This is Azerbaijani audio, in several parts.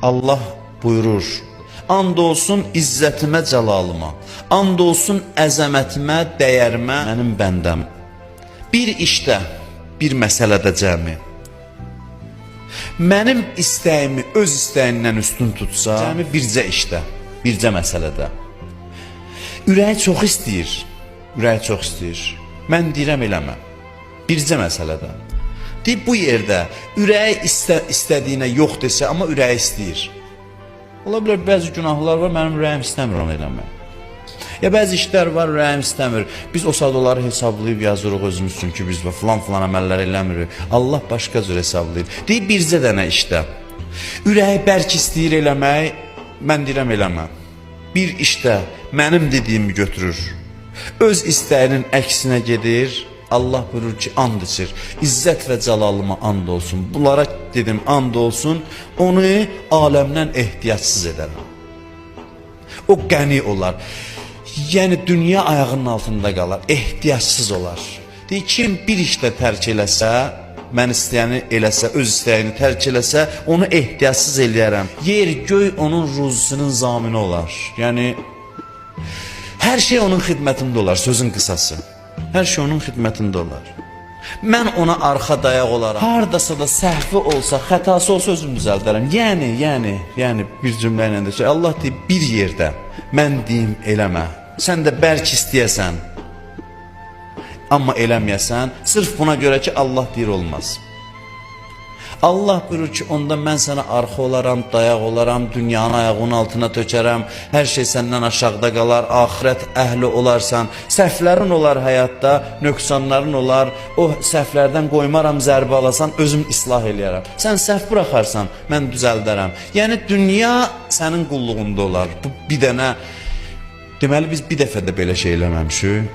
Allah buyurur: and olsun izzətimə, cəlalıma, and olsun əzəmətimə, dəyərimə, mənim bəndəm. Bir işdə, bir məsələdə cəmi, mənim istəyimi öz istəyindən üstün tutsa, cəmi bircə işdə, bircə məsələdə. Ürəyi çox istəyir, ürəyi çox istəyir. Mən deyirəm eləmə, bircə məsələdə. Deyib bu yerdə ürəyi istədiyinə yox desə, amma ürəyi istəyir. Ola bilər bəzi günahlar var, mənim ürəyim istəmir onu eləmək. Ya bəzi işlər var, ürəyim istəmir. Biz o saat onları hesablayıb yazırıq özümüz üçün ki, biz filan əməllər eləmirik. Allah başqa cür hesablayır. Deyib bircə dənə işdə ürəyi bərk istəyir eləmək, mən deyirəm eləmə. Bir işdə mənim dediyimi götürür, öz istəyinin əksinə gedir. Allah buyurur ki, and içir, izzət və cəlalıma and olsun. Bunlara dedim and olsun, onu aləmdən ehtiyacsız edərəm. O qəni olar, yəni dünya ayağının altında qalar, ehtiyacsız olar. Deyir, kim bir işdə tərk eləsə, mən istəyəni eləsə, öz istəyini tərk eləsə, onu ehtiyacsız eləyərəm. Yer, göy onun ruzusunun zamini olar. Yəni, hər şey onun xidmətində olar, sözün qısası. Hər şey onun xidmətində olar. Mən ona arxa dayaq olaraq, hardasa da səhvi olsa, xətası olsa özüm düzəldərəm. Yəni bir cümlə ilə də şey, Allah deyib bir yerdə, mən deyim eləmə. Sən də bərk istəyəsən, amma eləməyəsən, sırf buna görə ki, Allah deyir olmaz. Allah buyurur ki, onda mən sənə arxa olaram, dayaq olaram, dünyanın ayağının altına tökərəm, hər şey səndən aşağıda qalar, axirət əhli olarsan, səhvlərin olar həyatda, nöqsanların olar, o səhvlərdən qoymaram, zərbə alasan, özüm islah eləyərəm. Sən səhv buraxarsan, mən düzəldərəm. Yəni, dünya sənin qulluğunda olar. Bu bir dənə, deməli biz bir dəfə də belə şey eləməmişik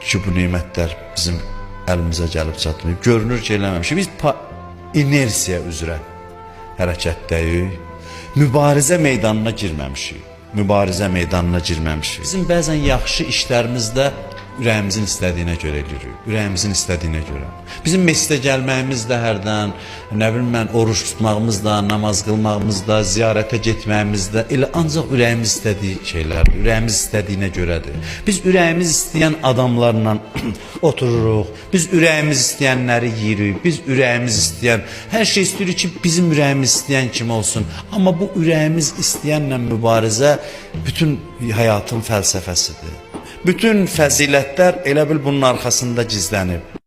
ki, bu nimətlər bizim əlimizə gəlib çatmayıb. Görünür ki, eləməmişik. Biz inersiya üzrə hərəkətdəyik, mübarizə meydanına girməmişik. Bizim bəzən yaxşı işlərimizdə ürəyimizin istədiyinə görə edirik, ürəyimizin istədiyinə görə. Bizim məscidə gəlməyimiz də hərdən, nə bilim mən, oruç tutmağımız da, namaz qılmağımız da, ziyarətə getməyimiz də elə ancaq ürəyimiz istədiyi şeylərdir, ürəyimiz istədiyinə görədir. Biz ürəyimiz istəyən adamlarla otururuq, biz ürəyimiz istəyənləri yeyirik, biz ürəyimiz istəyən, hər şey istəyirik ki, bizim ürəyimiz istəyən kimi olsun. Amma bu ürəyimiz istəyənlə mübarizə bütün həyatın fəlsəfəsidir. Bütün fəzilətlər elə bil bunun arxasında gizlənib.